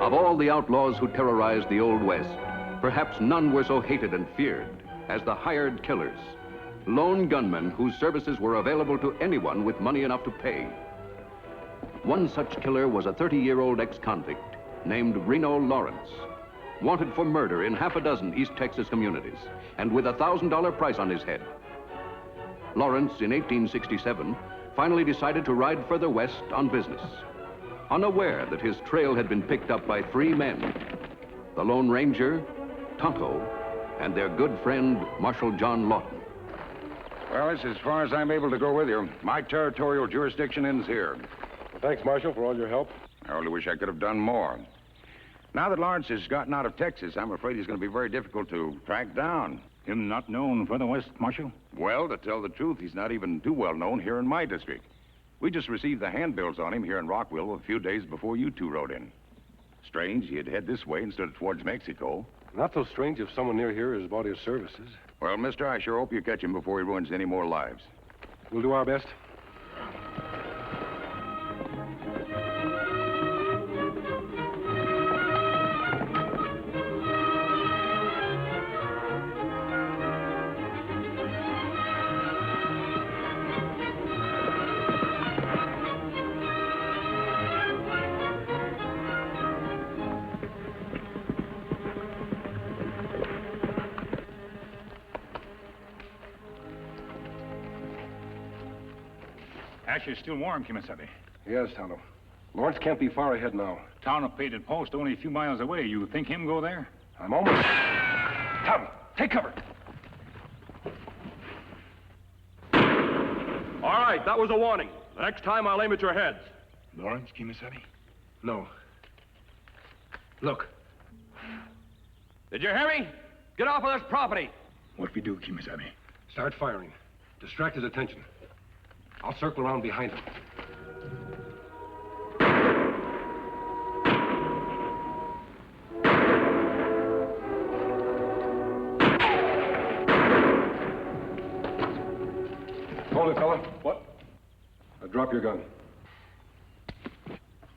Of all the outlaws who terrorized the Old West, perhaps none were so hated and feared as the hired killers, lone gunmen whose services were available to anyone with money enough to pay. One such killer was a 30-year-old ex-convict named Reno Lawrence, wanted for murder in half a dozen East Texas communities, and with a $1,000 price on his head. Lawrence, in 1867, finally decided to ride further west on business, unaware that his trail had been picked up by three men: the Lone Ranger, Tonto, and their good friend, Marshal John Lawton. Well, it's as far as I'm able to go with you. My territorial jurisdiction ends here. Well, thanks, Marshal, for all your help. I only wish I could have done more. Now that Lawrence has gotten out of Texas, I'm afraid he's going to be very difficult to track down. Him not known further west, Marshal? Well, to tell the truth, he's not even too well known here in my district. We just received the handbills on him here in Rockville a few days before you two rode in. Strange he'd head this way instead of towards Mexico. Not so strange if someone near here has bought his services. Well, mister, I sure hope you catch him before he ruins any more lives. We'll do our best. Ash is still warm, Kimasabi. Yes, Tonto. Lawrence can't be far ahead now. Town of Painted Post only a few miles away. You think him go there? I'm almost... Tonto, take cover. All right, that was a warning. The next time I'll aim at your heads. Lawrence, Kimasabi? No. Look. Did you hear me? Get off of this property. What we do, Kimasabi? Start firing. Distract his attention. I'll circle around behind him. Hold it, fella. What? Now drop your gun.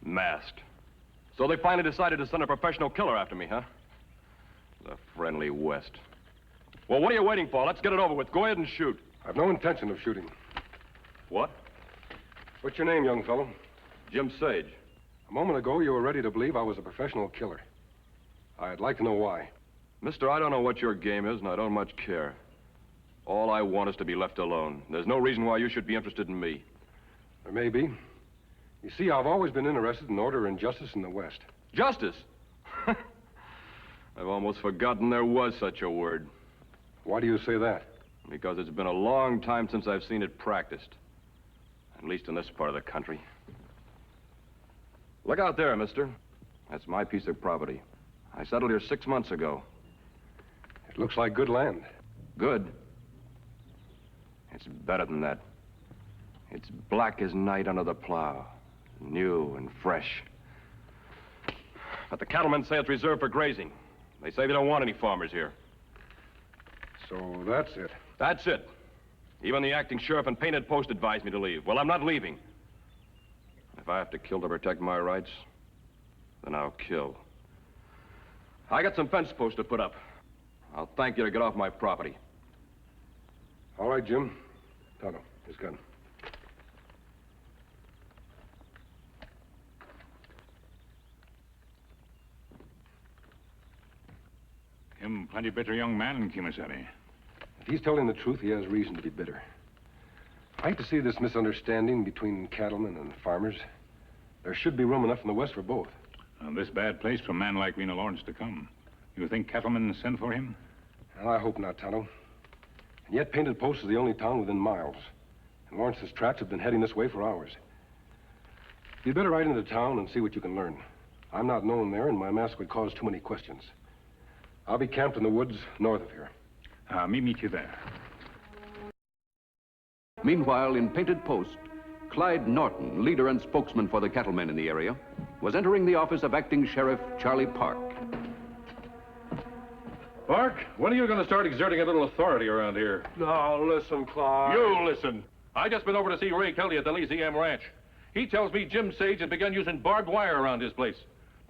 Masked. So they finally decided to send a professional killer after me, huh? The friendly West. Well, what are you waiting for? Let's get it over with. Go ahead and shoot. I've no intention of shooting. What? What's your name, young fellow? Jim Sage. A moment ago, you were ready to believe I was a professional killer. I'd like to know why. Mister, I don't know what your game is, and I don't much care. All I want is to be left alone. There's no reason why you should be interested in me. There may be. You see, I've always been interested in order and justice in the West. Justice? I've almost forgotten there was such a word. Why do you say that? Because it's been a long time since I've seen it practiced. At least in this part of the country. Look out there, mister. That's my piece of property. I settled here 6 months ago. It looks like good land. Good? It's better than that. It's black as night under the plow. New and fresh. But the cattlemen say it's reserved for grazing. They say they don't want any farmers here. So that's it. That's it. Even the acting sheriff and Painted Post advised me to leave. Well, I'm not leaving. If I have to kill to protect my rights, then I'll kill. I got some fence posts to put up. I'll thank you to get off my property. All right, Jim. Tonto, his gun. Him plenty bitter young man, Kimasabi. If he's telling the truth, he has reason to be bitter. I hate to see this misunderstanding between cattlemen and farmers. There should be room enough in the West for both. This bad place for a man like Reno Lawrence to come. You think cattlemen sent for him? Well, I hope not, Tonto. And yet Painted Post is the only town within miles. And Lawrence's tracks have been heading this way for hours. You'd better ride into town and see what you can learn. I'm not known there, and my mask would cause too many questions. I'll be camped in the woods north of here. Meet you there. Meanwhile, in Painted Post, Clyde Norton, leader and spokesman for the cattlemen in the area, was entering the office of Acting Sheriff Charlie Park. Park, when are you going to start exerting a little authority around here? Now, listen, Clyde. You listen. I just been over to see Ray Kelly at the Lazy M Ranch. He tells me Jim Sage has begun using barbed wire around his place.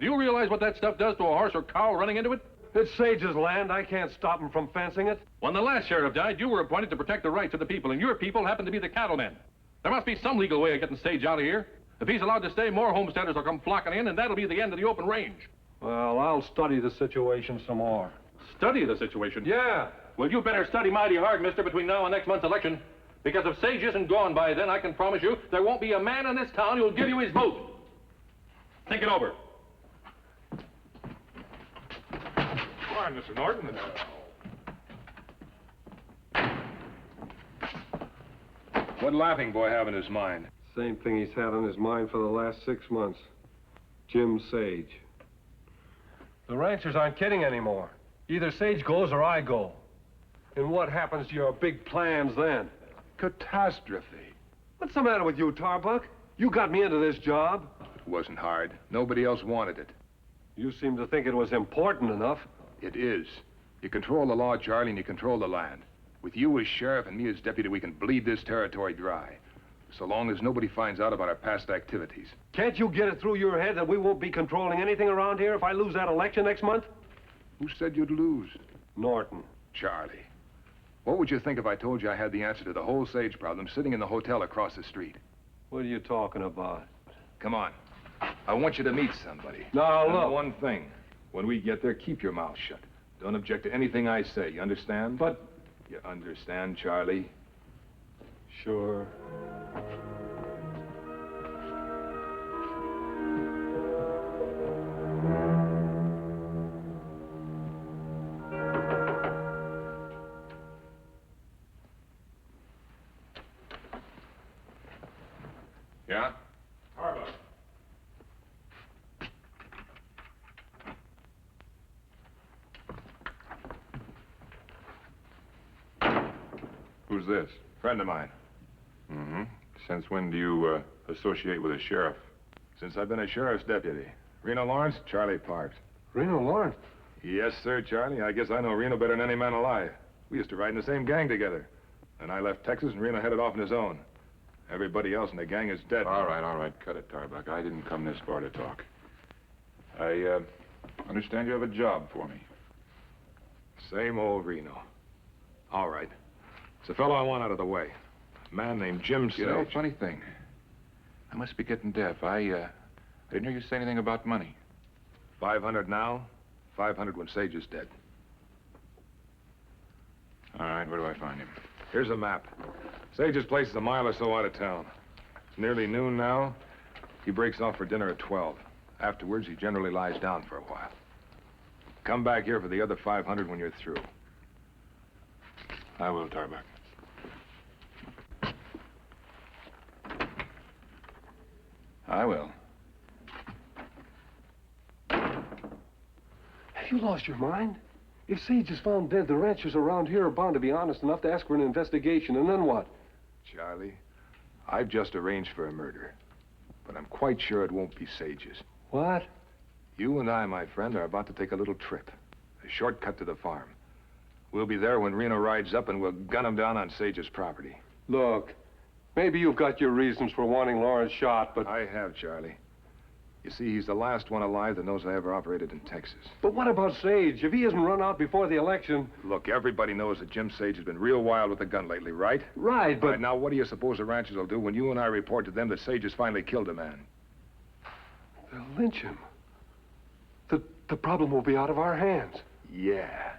Do you realize what that stuff does to a horse or cow running into it? It's Sage's land. I can't stop him from fencing it. When the last sheriff died, you were appointed to protect the rights of the people, and your people happen to be the cattlemen. There must be some legal way of getting Sage out of here. If he's allowed to stay, more homesteaders will come flocking in, and that'll be the end of the open range. Well, I'll study the situation some more. Study the situation? Yeah. Well, you better study mighty hard, mister, between now and next month's election. Because if Sage isn't gone by then, I can promise you there won't be a man in this town who'll give you his vote. Think it over. Come on, Mr. Norton. What laughing boy have in his mind? Same thing he's had on his mind for the last 6 months. Jim Sage. The ranchers aren't kidding anymore. Either Sage goes or I go. And what happens to your big plans then? Catastrophe. What's the matter with you, Tarbuck? You got me into this job. It wasn't hard. Nobody else wanted it. You seem to think it was important enough. It is. You control the law, Charlie, and you control the land. With you as sheriff and me as deputy, we can bleed this territory dry. So long as nobody finds out about our past activities. Can't you get it through your head that we won't be controlling anything around here if I lose that election next month? Who said you'd lose? Norton. Charlie. What would you think if I told you I had the answer to the whole Sage problem sitting in the hotel across the street? What are you talking about? Come on. I want you to meet somebody. Now, And look. one thing. When we get there, keep your mouth shut. Don't object to anything I say. You understand? But... You understand, Charlie? Sure. Yeah? Tarbuck. Who's this? Friend of mine. Mm-hmm. Since when do you associate with a sheriff? Since I've been a sheriff's deputy. Reno Lawrence, Charlie Parks. Reno Lawrence. Yes, sir, Charlie. I guess I know Reno better than any man alive. We used to ride in the same gang together. And I left Texas and Reno headed off on his own. Everybody else in the gang is dead. All right. Cut it, Tarbuck. I didn't come this far to talk. I understand you have a job for me. Same old Reno. All right. It's a fellow I want out of the way. A man named Jim Sage. You know, funny thing. I must be getting deaf. I didn't hear you say anything about money. 500 now, 500 when Sage is dead. All right, where do I find him? Here's a map. Sage's place is a mile or so out of town. It's nearly noon now. He breaks off for dinner at 12. Afterwards, he generally lies down for a while. Come back here for the other 500 when you're through. I will, Tarbuck. I will. Have you lost your mind? If Sage is found dead, the ranchers around here are bound to be honest enough to ask for an investigation, and then what? Charlie, I've just arranged for a murder. But I'm quite sure it won't be Sage's. What? You and I, my friend, are about to take a little trip. A shortcut to the farm. We'll be there when Reno rides up and we'll gun him down on Sage's property. Look, maybe you've got your reasons for wanting Lawrence shot, but... I have, Charlie. You see, he's the last one alive that knows I ever operated in Texas. But what about Sage? If he isn't run out before the election... Look, everybody knows that Jim Sage has been real wild with the gun lately, right? Right, but... All right, now, what do you suppose the ranchers will do when you and I report to them that Sage has finally killed a man? They'll lynch him. The problem will be out of our hands. Yeah.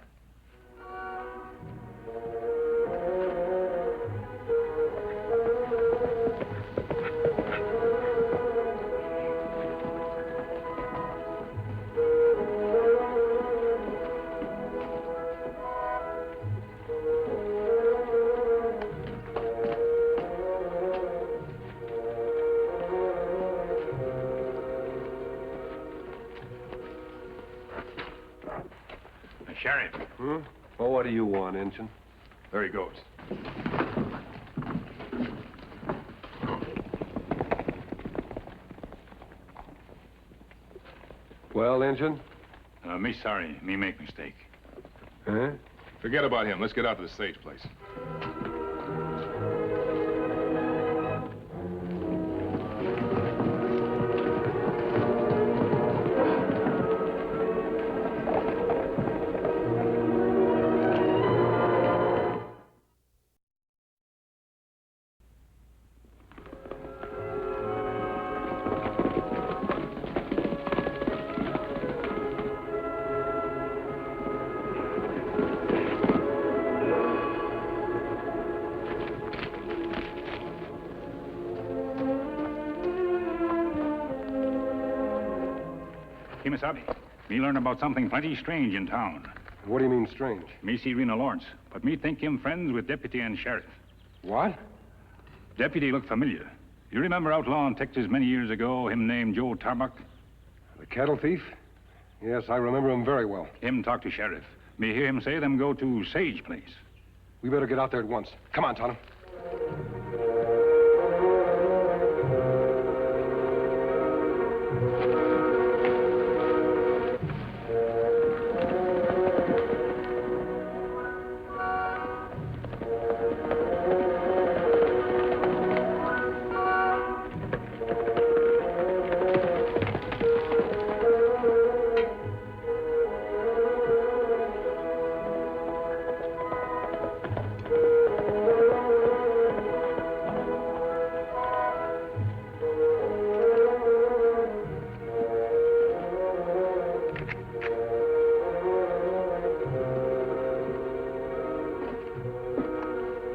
Sheriff. Hmm? Well, what do you want, Injun? There he goes. Well, Injun? Me sorry. Me make mistake. Huh? Forget about him. Let's get out to the Sage place. Kimasabi, me learn about something plenty strange in town. What do you mean, strange? Me see Rena Lawrence, but me think him friends with deputy and sheriff. What? Deputy look familiar. You remember Outlaw in Texas many years ago, him named Joe Tarbuck? The cattle thief? Yes, I remember him very well. Him talk to sheriff. Me hear him say them go to Sage place. We better get out there at once. Come on, Tonto.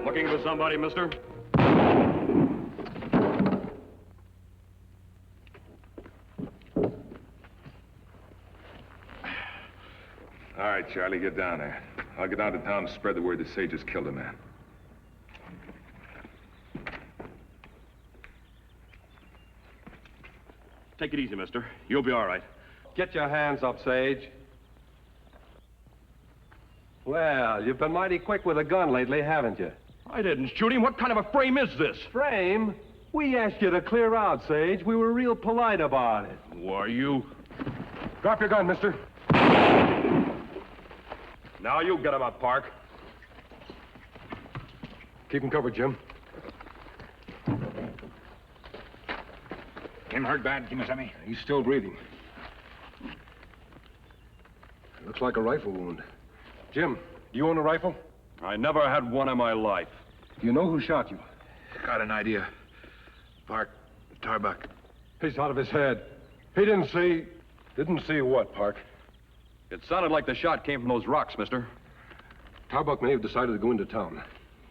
Looking for somebody, mister? All right, Charlie, get down there. I'll get down to town and spread the word that Sage has killed a man. Take it easy, mister. You'll be all right. Get your hands up, Sage. Well, you've been mighty quick with a gun lately, haven't you? I didn't shoot him. What kind of a frame is this? Frame? We asked you to clear out, Sage. We were real polite about it. Who are you? Drop your gun, mister. Now you get him up, Park. Keep him covered, Jim. Him hurt bad, Kimasabi? He's still breathing. Looks like a rifle wound. Jim, do you own a rifle? I never had one in my life. Do you know who shot you? Got an idea. Park, Tarbuck. He's out of his head. He didn't see... Didn't see what, Park? It sounded like the shot came from those rocks, mister. Tarbuck may have decided to go into town.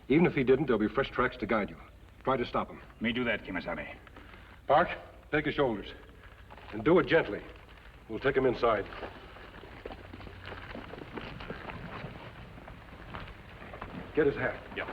Even if he didn't, there'll be fresh tracks to guide you. Try to stop him. Me do that, Kimasabi. Park, take his shoulders. And do it gently. We'll take him inside. Get his hat. Yeah.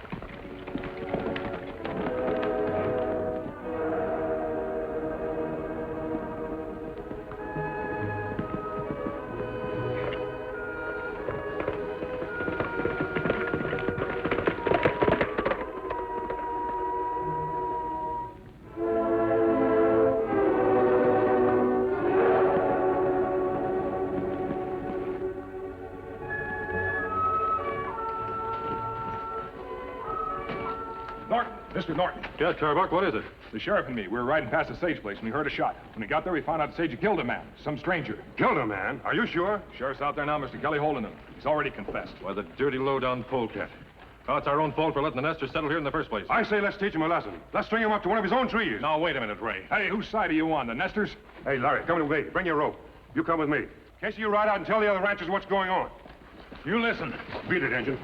Mr. Norton. Yeah, Tarbuck, what is it? The sheriff and me, we were riding past the Sage place and we heard a shot. When we got there, we found out Sage had killed a man, some stranger. Killed a man? Are you sure? Sheriff's out there now, Mr. Kelly, holding him. He's already confessed. Why, the dirty, low-down polecat. Oh, it's our own fault for letting the Nesters settle here in the first place. I say let's teach him a lesson. Let's string him up to one of his own trees. Now, wait a minute, Ray. Hey, whose side are you on, the Nesters? Hey, Larry, come with me. Bring your rope. You come with me. Casey, you ride out and tell the other ranchers what's going on. You listen. Beat it, Engine.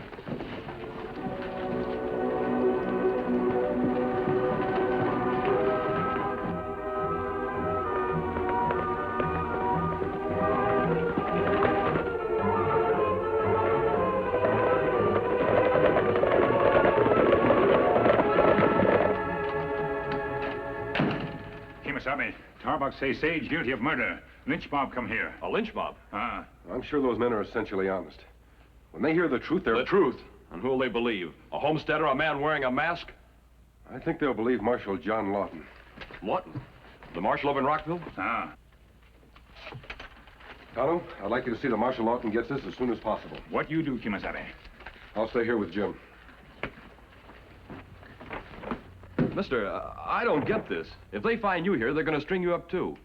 Kimasabi, Tarbuck say Sage guilty of murder. Lynch mob come here. A lynch mob? Ah. I'm sure those men are essentially honest. When they hear the truth, they're... The truth? And who'll they believe? A homesteader, a man wearing a mask? I think they'll believe Marshal John Lawton. Lawton? The marshal over in Rockville? Ah. Tonto, I'd like you to see that Marshal Lawton gets this as soon as possible. What you do, Kimasabi? I'll stay here with Jim. Mister, I don't get this. If they find you here, they're going to string you up, too.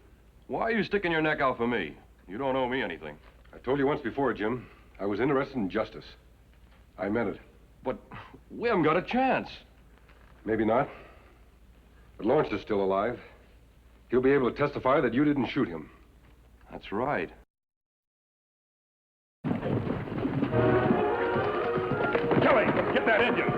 Why are you sticking your neck out for me? You don't owe me anything. I told you once before, Jim. I was interested in justice. I meant it. But we haven't got a chance. Maybe not. But Lawrence is still alive. He'll be able to testify that you didn't shoot him. That's right. Kelly, get that engine.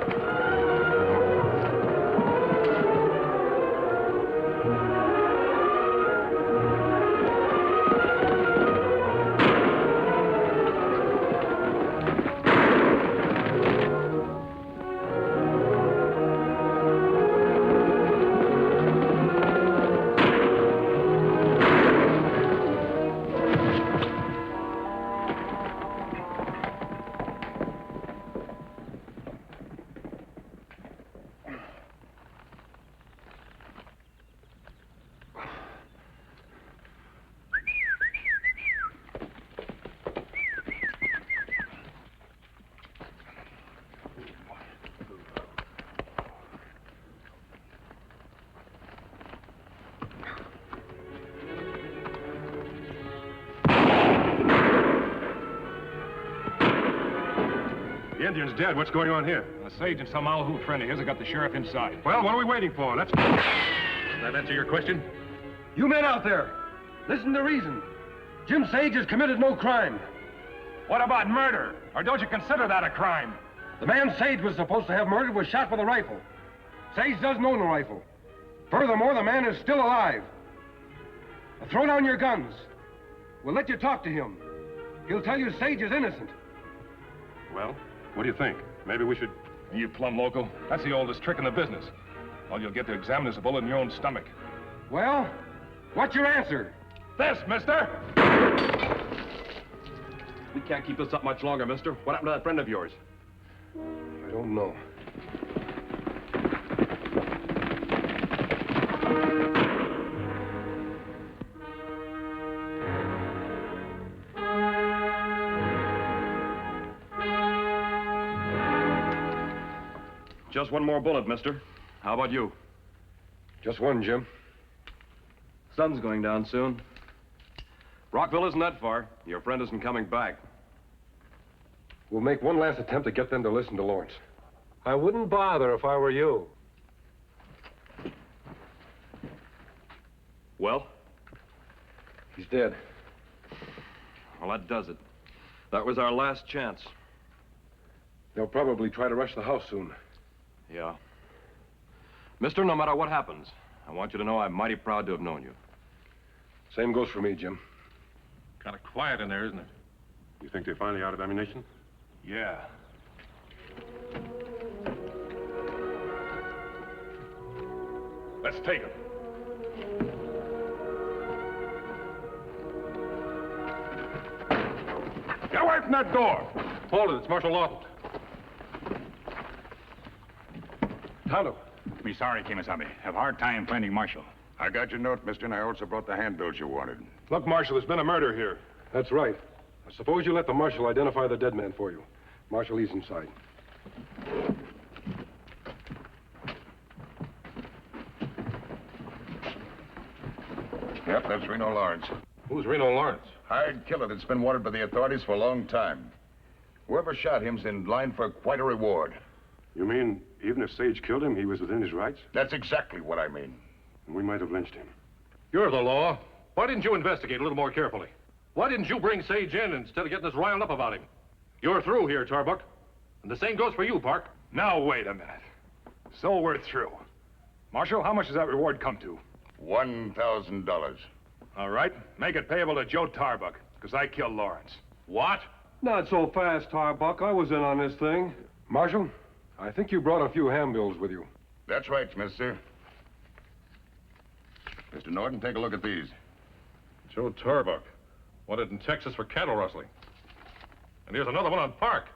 Indian's dead. What's going on here? Sage and some Alhu friend of his have got the sheriff inside. Well, what are we waiting for? Let's... Does that answer your question? You men out there, listen to reason. Jim Sage has committed no crime. What about murder? Or don't you consider that a crime? The man Sage was supposed to have murdered was shot with a rifle. Sage doesn't own a rifle. Furthermore, the man is still alive. Now, throw down your guns. We'll let you talk to him. He'll tell you Sage is innocent. Well, what do you think? Maybe we should... You plumb local. That's the oldest trick in the business. All you'll get to examine is a bullet in your own stomach. Well, what's your answer? This, mister! We can't keep this up much longer, mister. What happened to that friend of yours? I don't know. Just one more bullet, mister. How about you? Just one, Jim. Sun's going down soon. Rockville isn't that far. Your friend isn't coming back. We'll make one last attempt to get them to listen to Lawrence. I wouldn't bother if I were you. Well? He's dead. Well, that does it. That was our last chance. They'll probably try to rush the house soon. Yeah. Mister, no matter what happens, I want you to know I'm mighty proud to have known you. Same goes for me, Jim. Kind of quiet in there, isn't it? You think they're finally out of ammunition? Yeah. Let's take him. Get away from that door! Hold it, it's Marshal Lawton. Tonto. Me sorry, Kemosabe. Have a hard time finding Marshal. I got your note, mister, and I also brought the handbills you wanted. Look, Marshal, there's been a murder here. That's right. I suppose you let the Marshal identify the dead man for you. Marshal, he's inside. Yep, that's Reno Lawrence. Who's Reno Lawrence? Hired killer that's been wanted by the authorities for a long time. Whoever shot him's in line for quite a reward. You mean even if Sage killed him, he was within his rights? That's exactly what I mean. And we might have lynched him. You're the law. Why didn't you investigate a little more carefully? Why didn't you bring Sage in instead of getting us riled up about him? You're through here, Tarbuck. And the same goes for you, Park. Now, wait a minute. So we're through. Marshal, how much does that reward come to? $1,000. All right, make it payable to Joe Tarbuck, because I killed Lawrence. What? Not so fast, Tarbuck. I was in on this thing. Marshal, I think you brought a few handbills with you. That's right, mister. Mr. Norton, take a look at these. Joe Tarbuck. Wanted in Texas for cattle rustling. And here's another one on Park.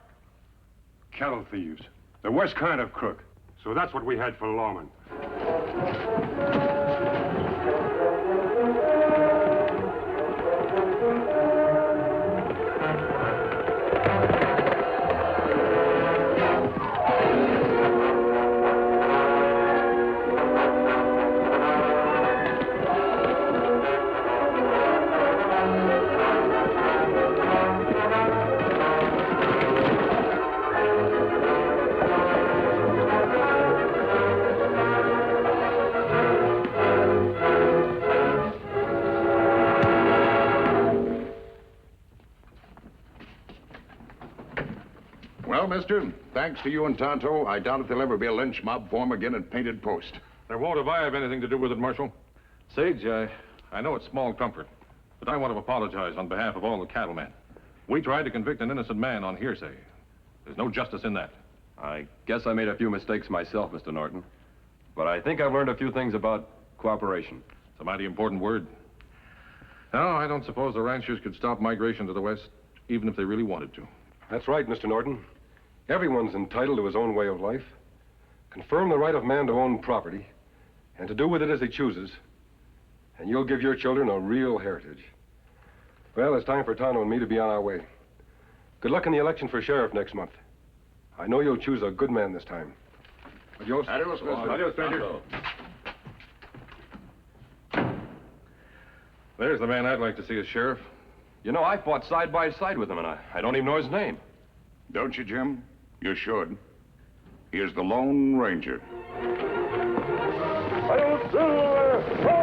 Cattle thieves. The worst kind of crook. So that's what we had for Lawman. Well, mister, thanks to you and Tonto, I doubt if there'll ever be a lynch mob form again at Painted Post. There won't if I have anything to do with it, Marshal. Sage, I know it's small comfort, but I want to apologize on behalf of all the cattlemen. We tried to convict an innocent man on hearsay. There's no justice in that. I guess I made a few mistakes myself, Mr. Norton. But I think I've learned a few things about cooperation. It's a mighty important word. No, I don't suppose the ranchers could stop migration to the west, even if they really wanted to. That's right, Mr. Norton. Everyone's entitled to his own way of life. Confirm the right of man to own property and to do with it as he chooses. And you'll give your children a real heritage. Well, it's time for Tonto and me to be on our way. Good luck in the election for sheriff next month. I know you'll choose a good man this time. Adios. Adios, mister. Adios, stranger. There's the man I'd like to see as sheriff. You know, I fought side by side with him, and I don't even know his name. Don't you, Jim? You should. He is the Lone Ranger. Silver!